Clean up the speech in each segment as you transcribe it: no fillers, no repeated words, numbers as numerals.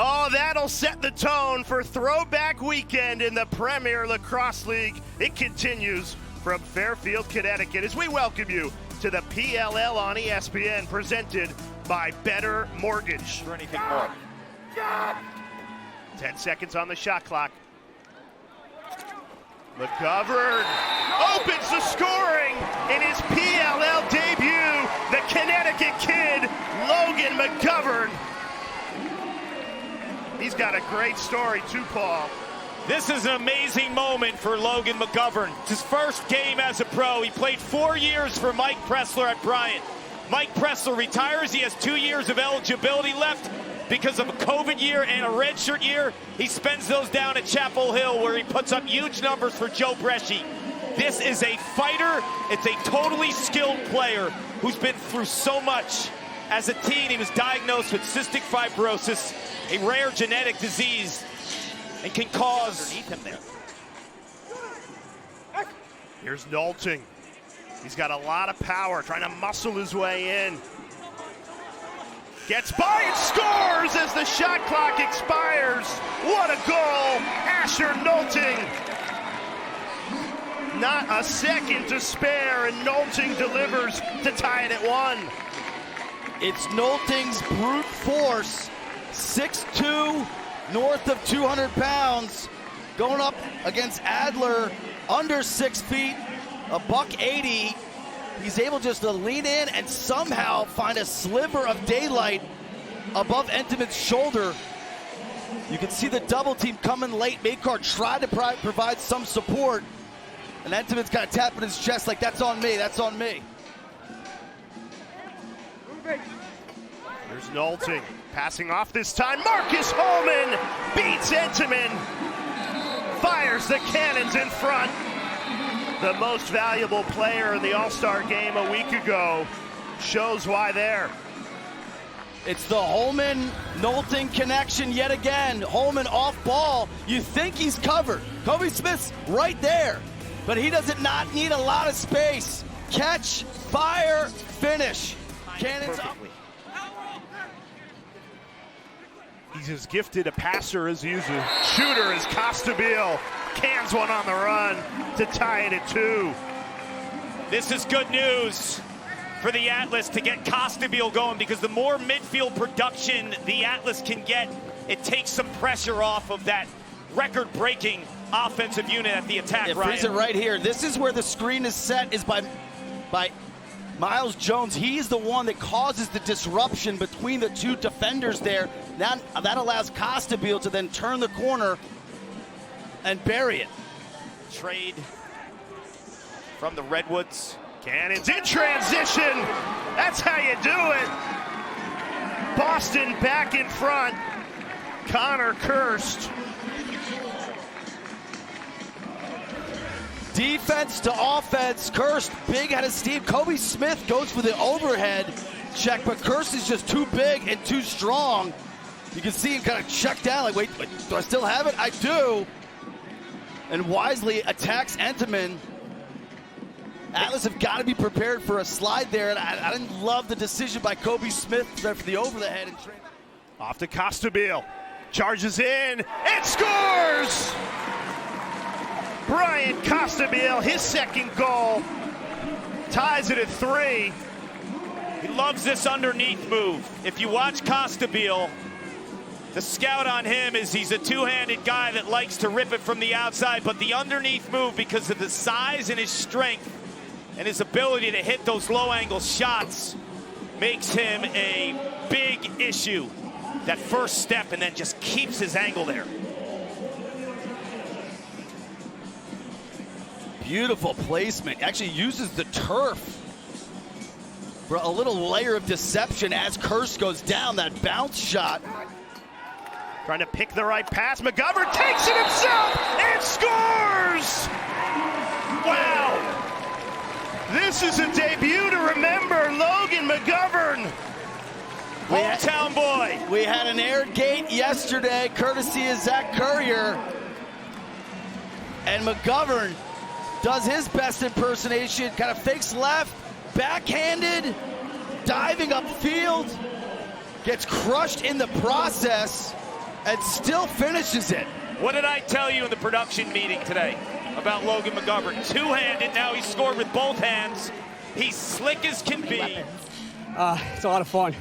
Oh, that'll set the tone for Throwback Weekend in the Premier Lacrosse League. It continues from Fairfield, Connecticut, as we welcome you to the PLL on ESPN, presented by Better Mortgage. For anything more. 10 seconds on the shot clock. McGovern opens the scoring in his PLL debut. The Connecticut kid, Logan McGovern. He's got a great story too, Paul. This is an amazing moment for Logan McGovern. It's his first game as a pro. He played 4 years for Mike Pressler at Bryant. Mike Pressler retires. He has 2 years of eligibility left because of a COVID year and a redshirt year. He spends those down at Chapel Hill, where he puts up huge numbers for Joe Bresci. This is a fighter. It's a totally skilled player who's been through so much. As a teen, he was diagnosed with cystic fibrosis, a rare genetic disease, and can cause... Underneath him there. Here's Nolting. He's got a lot of power, trying to muscle his way in. Gets by and scores as the shot clock expires. What a goal, Asher Nolting. Not a second to spare, and Nolting delivers to tie it at 1. It's Nolting's brute force, 6'2", north of 200 pounds, going up against Adler, under 6 feet, $180. He's able just to lean in and somehow find a sliver of daylight above Entenmann's shoulder. You can see the double team coming late. Makar tried to provide some support, and Entenmann's kind of tapping his chest like, that's on me, that's on me. Here's Nolting, passing off this time. Marcus Holman beats Entenmann, fires the cannons in front. The most valuable player in the All-Star game a week ago shows why there. It's the Holman-Nolting connection yet again. Holman off ball. You think he's covered. Kobe Smith's right there, but he does not need a lot of space. Catch, fire, finish. Cannons up. He's as gifted a passer as he is a shooter as Costabile cans one on the run to tie it at 2. This is good news for the Atlas to get Costabile going, because the more midfield production the Atlas can get, it takes some pressure off of that record-breaking offensive unit at the attack. Yeah, freeze it right here. This is where the screen is set, is by Miles Jones. He's the one that causes the disruption between the two defenders there. Now that allows Costabile to then turn the corner and bury it. Trade from the Redwoods. Cannons in transition. That's how you do it. Boston back in front. Connor Kirst. Defense to offense. Kirst, big head of steam. Kobe Smith goes for the overhead check, but Kirst is just too big and too strong. You can see him kind of check down, like, wait, do I still have it? I do. And wisely attacks Entenmann. Atlas have got to be prepared for a slide there, and I didn't love the decision by Kobe Smith for the over the head. And off to Costabile. Charges in and scores! Brian Costabile, his second goal, ties it at 3. He loves this underneath move. If you watch Costabile, the scout on him is he's a two-handed guy that likes to rip it from the outside, but the underneath move, because of the size and his strength and his ability to hit those low-angle shots, makes him a big issue. That first step, and then just keeps his angle there. Beautiful placement. Actually uses the turf for a little layer of deception as Kirst goes down. That bounce shot. Trying to pick the right pass. McGovern takes it himself and scores! Wow! This is a debut to remember. Logan McGovern. Hometown boy. We had an air gate yesterday, courtesy of Zach Currier. And McGovern does his best impersonation, kind of fakes left, backhanded, diving upfield, gets crushed in the process. and still finishes it. What did I tell you in the production meeting today about Logan McGovern? Two-handed, now he scored with both hands. He's slick as can be. It's a lot of fun.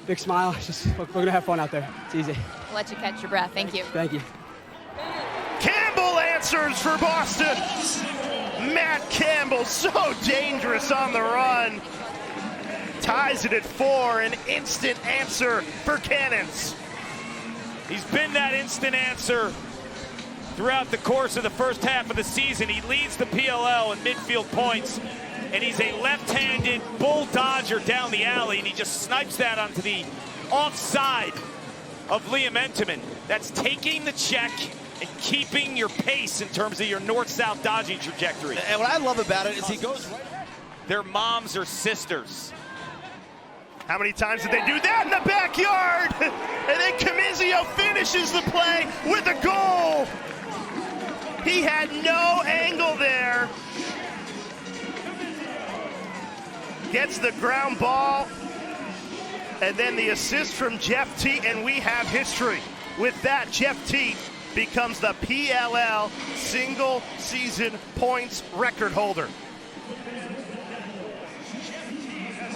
Big smile. We're gonna have fun out there. It's easy. I'll let you catch your breath. Thank you. Thank you. Campbell answers for Boston. Matt Campbell, so dangerous on the run. Ties it at 4, an instant answer for Cannons. He's been that instant answer throughout the course of the first half of the season. He leads the PLL in midfield points, and he's a left-handed bull dodger down the alley, and he just snipes that onto the offside of Liam Entenmann. That's taking the check and keeping your pace in terms of your north-south dodging trajectory. And what I love about it is he goes right. Their moms are sisters. How many times did they do that in the backyard? And then Camizio finishes the play with a goal. He had no angle there. Gets the ground ball. And then the assist from Jeff Teat, and we have history. With that, Jeff Teat becomes the PLL single season points record holder.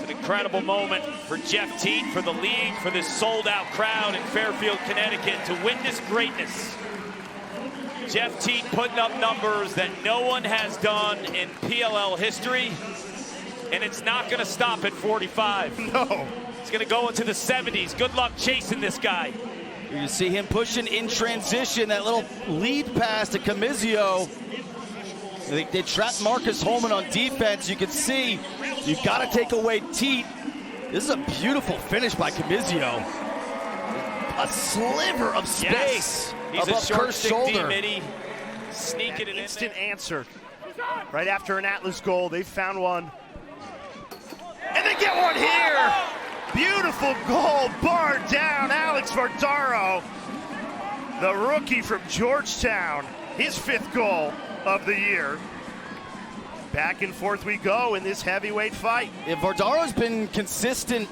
Incredible moment for Jeff Teat, for the league, for this sold-out crowd in Fairfield, Connecticut, to witness greatness. Jeff Teat putting up numbers that no one has done in PLL history, and it's not going to stop at 45. No. It's going to go into the 70s. Good luck chasing this guy. You see him pushing in transition, that little lead pass to Camizio. They trapped Marcus Holman on defense. You can see you've got to take away Teat. This is a beautiful finish by Camizio. A sliver of space. Yes. He's above a short Kurt's stick shoulder. D-midi, sneaking it in Instant there. answer. Right after an Atlas goal, they found one. And they get one here. Beautiful goal, barred down, Alex Vardaro. The rookie from Georgetown, his 5th goal of the year. Back and forth we go in this heavyweight fight. Yeah, Vardaro's been consistent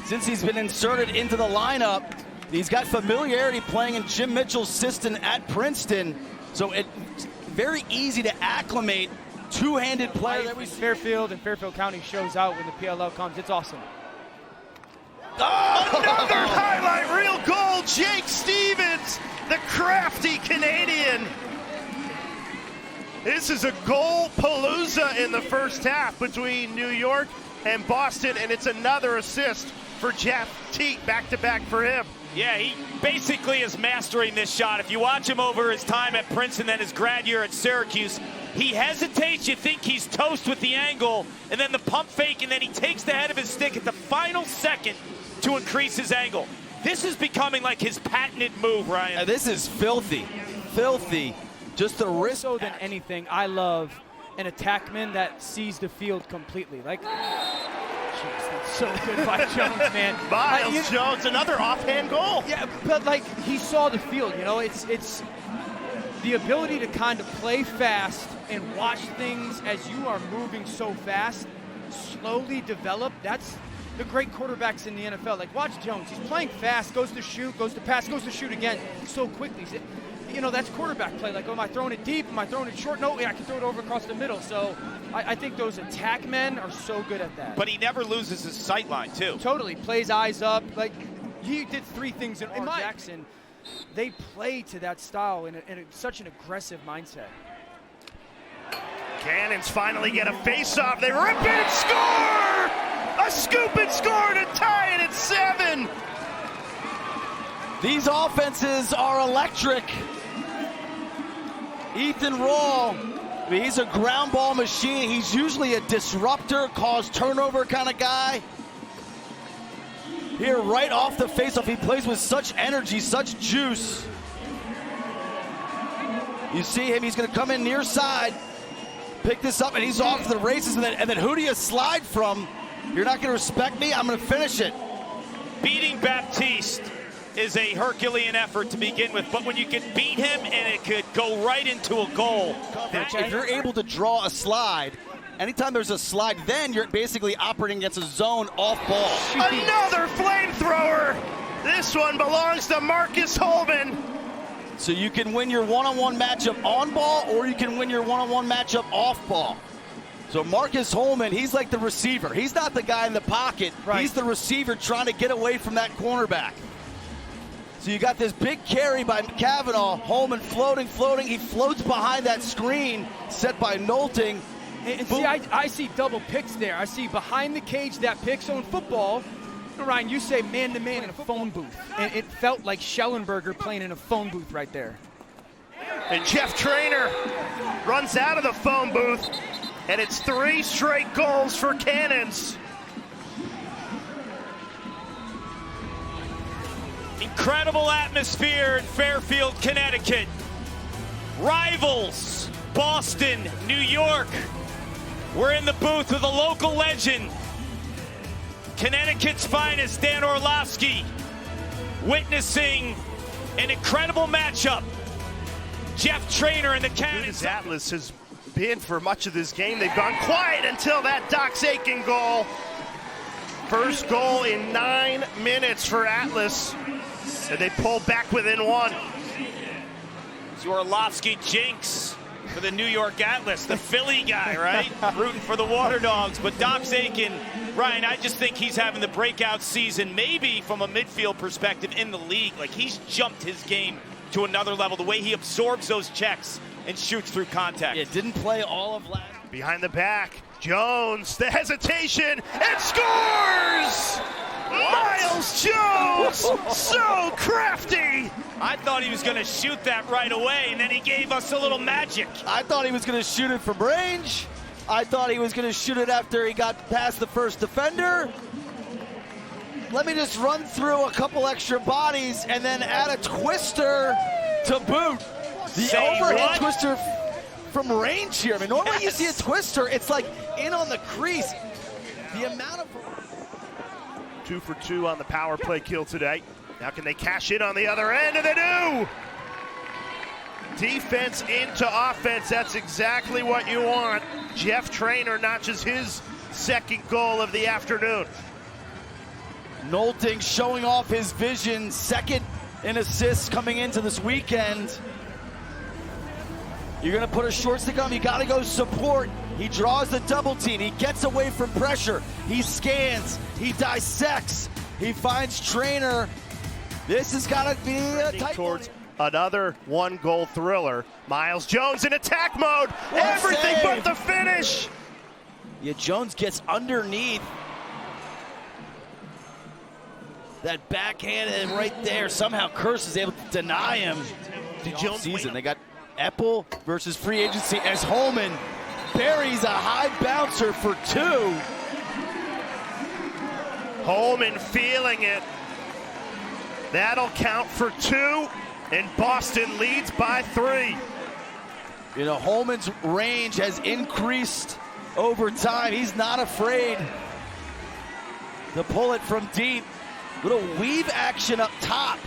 since he's been inserted into the lineup. He's got familiarity playing in Jim Mitchell's system at Princeton, so it's very easy to acclimate two-handed play. Fairfield and Fairfield County shows out when the PLL comes. It's awesome. Oh! Another highlight reel goal, Jake Stevens, the crafty Canadian. This is a goal palooza in the first half between New York and Boston, and it's another assist for Jeff Teat, back-to-back for him. Yeah, he basically is mastering this shot. If you watch him over his time at Princeton, then his grad year at Syracuse, he hesitates, you think he's toast with the angle, and then the pump fake, and then he takes the head of his stick at the final second to increase his angle. This is becoming like his patented move, Ryan. This is filthy, filthy. Just the risk. So than anything, I love an attackman that sees the field completely. Like, jeez, that's so good by Jones, man. Miles Jones, another offhand goal. Yeah, but like he saw the field, you know, it's the ability to kind of play fast and watch things as you are moving so fast, slowly develop. That's the great quarterbacks in the NFL. Like, watch Jones. He's playing fast, goes to shoot, goes to pass, goes to shoot again so quickly. You know, that's quarterback play. Like, oh, am I throwing it deep? Am I throwing it short? No, yeah, I can throw it over across the middle. So I think those attack men are so good at that. But he never loses his sight line, too. Totally. Plays eyes up. Like, he did 3 things in Jackson. They play to that style in such an aggressive mindset. Cannons finally get a face-off. They rip it and score! A scoop and score to tie it at 7. These offenses are electric. Ethan Rawl, I mean, he's a ground ball machine. He's usually a disruptor, cause turnover kind of guy. Here, right off the faceoff, he plays with such energy, such juice. You see him, he's going to come in near side, pick this up, and he's off to the races. And then who do you slide from? You're not going to respect me? I'm going to finish it. Beating Baptiste is a Herculean effort to begin with, but when you can beat him and it could go right into a goal. If you're able to draw a slide, anytime there's a slide, then you're basically operating against a zone off ball. Another flamethrower! This one belongs to Marcus Holman. So you can win your one-on-one matchup on ball, or you can win your one-on-one matchup off ball. So Marcus Holman, he's like the receiver. He's not the guy in the pocket. Right. He's the receiver trying to get away from that cornerback. So you got this big carry by Kavanaugh. Holman floating. He floats behind that screen set by Nolting. And see, I see double picks there. I see behind the cage that pick. So in football, Ryan, you say man-to-man in a phone booth. And it felt like Schellenberger playing in a phone booth right there. And Jeff Trainer runs out of the phone booth, and it's 3 straight goals for Cannons. Incredible atmosphere in Fairfield, Connecticut. Rivals, Boston, New York. We're in the booth with a local legend, Connecticut's finest, Dan Orlovsky, witnessing an incredible matchup. Jeff Trainer and the Cannons. Atlas has been for much of this game. They've gone quiet until that Dox Aiken goal. First goal in 9 minutes for Atlas, and they pull back within 1. It's Orlovsky jinx for the New York Atlas, the Philly guy, right? Rooting for the Water Dogs. But Dox Aiken, Ryan, I just think he's having the breakout season, maybe from a midfield perspective in the league. Like, he's jumped his game to another level, the way he absorbs those checks and shoots through contact. It didn't play all of last. Behind the back, Jones, the hesitation, and scores! Miles Jones, so crafty! I thought he was going to shoot that right away, and then he gave us a little magic. I thought he was going to shoot it from range. I thought he was going to shoot it after he got past the first defender. Let me just run through a couple extra bodies and then add a twister to boot. The Say overhead what? twister from range here. I mean, normally you see a twister, it's like in on the crease. The amount of... 2 for 2 on the power play kill today. Now can they cash in on the other end? And they do! Defense into offense. That's exactly what you want. Jeff Trainer notches his second goal of the afternoon. Nolting showing off his vision, second in assists coming into this weekend. You're going to put a short stick on him, you got to go support. He draws the double team, he gets away from pressure, he scans, he dissects, he finds Trainer. This has got to be a tight towards one. another 1-goal thriller. Miles Jones in attack mode. What Everything save. but the finish. Yeah, Jones gets underneath. That backhand and right there, somehow Curse is able to deny him. Did Jones Season. They got Epple versus free agency as Holman buries a high bouncer for 2. Holman feeling it. That'll count for 2, and Boston leads by 3. You know, Holman's range has increased over time. He's not afraid to pull it from deep. Little weave action up top,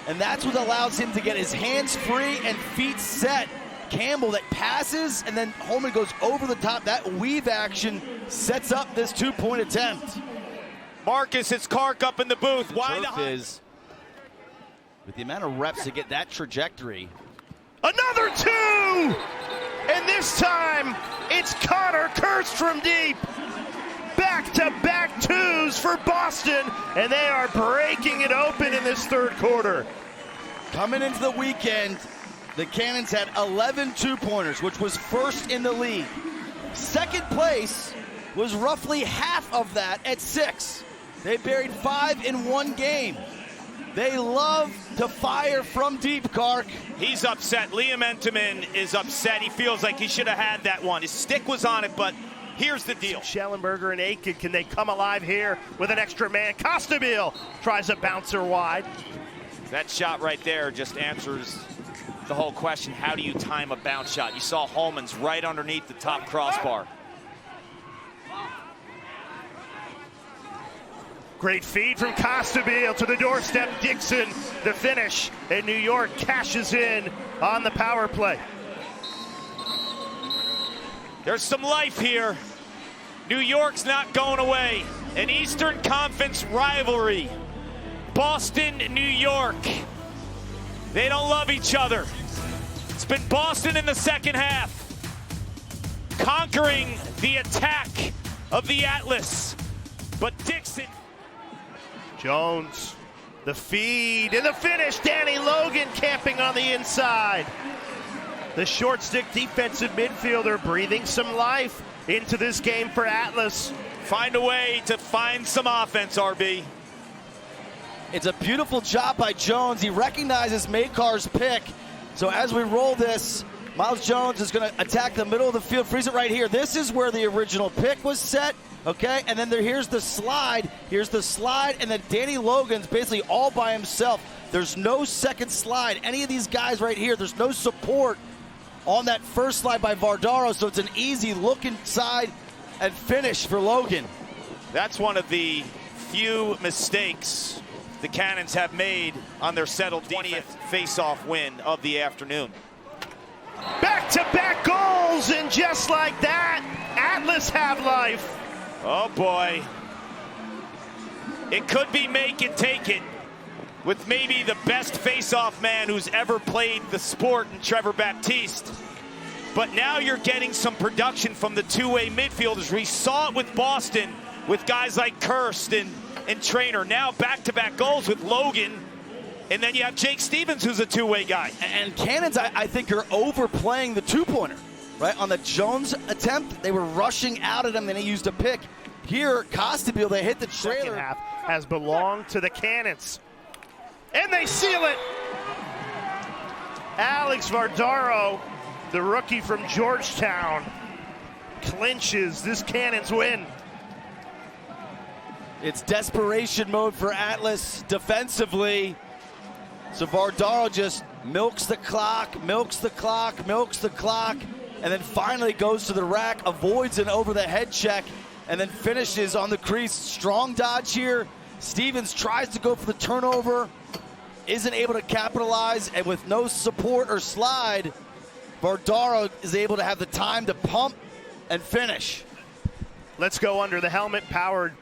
and that's what allows him to get his hands free and feet set. Campbell that passes, and then Holman goes over the top. That weave action sets up this 2-point attempt. Marcus, it's Kark up in the booth. Why Turf is, with the amount of reps to get that trajectory. Another 2! And this time, it's Connor Kirst from deep. Back-to-back 2s for Boston, and they are breaking it open in this third quarter. Coming into the weekend, the Cannons had 11 2-pointers, which was first in the league. Second place was roughly half of that at 6. They buried 5 in 1 game. They love to fire from deep, Kark. He's upset. Liam Entenmann is upset. He feels like he should have had that one. His stick was on it, but here's the deal. Schellenberger and Aiken, can they come alive here with an extra man? Costabile tries a bouncer wide. That shot right there just answers the whole question. How do you time a bounce shot? You saw Holman's right underneath the top crossbar. Great feed from Costabile to the doorstep. Dixon, the finish. And New York cashes in on the power play. There's some life here. New York's not going away. An Eastern Conference rivalry Boston, New York. They don't love each other. It's been Boston in the second half, conquering the attack of the Atlas. But Dixon. Jones, the feed, and the finish. Danny Logan camping on the inside. The short stick defensive midfielder breathing some life into this game for Atlas. Find a way to find some offense, RB. It's a beautiful job by Jones. He recognizes Makar's pick. So as we roll this, Miles Jones is going to attack the middle of the field, freeze it right here. This is where the original pick was set, okay? And then here's the slide. Here's the slide, and then Danny Logan's basically all by himself. There's no second slide. Any of these guys right here, there's no support on that first slide by Vardaro, so it's an easy look inside and finish for Logan. That's one of the few mistakes the Cannons have made on their settled 20th face-off win of the afternoon. Back-to-back goals, and just like that, Atlas have life. Oh boy. It could be make it, take it, with maybe the best face-off man who's ever played the sport in Trevor Baptiste. But now you're getting some production from the two-way midfielders. We saw it with Boston with guys like Kirst and Trainer. Now back-to-back goals with Logan. And then you have Jake Stevens, who's a two-way guy. And Cannons, I think, are overplaying the two-pointer, right? On the Jones attempt, they were rushing out at him, then he used a pick. Here, Costabile, they hit the trailer. Second half has belonged to the Cannons. And they seal it. Alex Vardaro, the rookie from Georgetown, clinches this Cannons win. It's desperation mode for Atlas defensively. So Vardaro just milks the clock, milks the clock, milks the clock, and then finally goes to the rack, avoids an over-the-head check, and then finishes on the crease. Strong dodge here. Stevens tries to go for the turnover, isn't able to capitalize, and with no support or slide, Vardaro is able to have the time to pump and finish. Let's go under the helmet, powered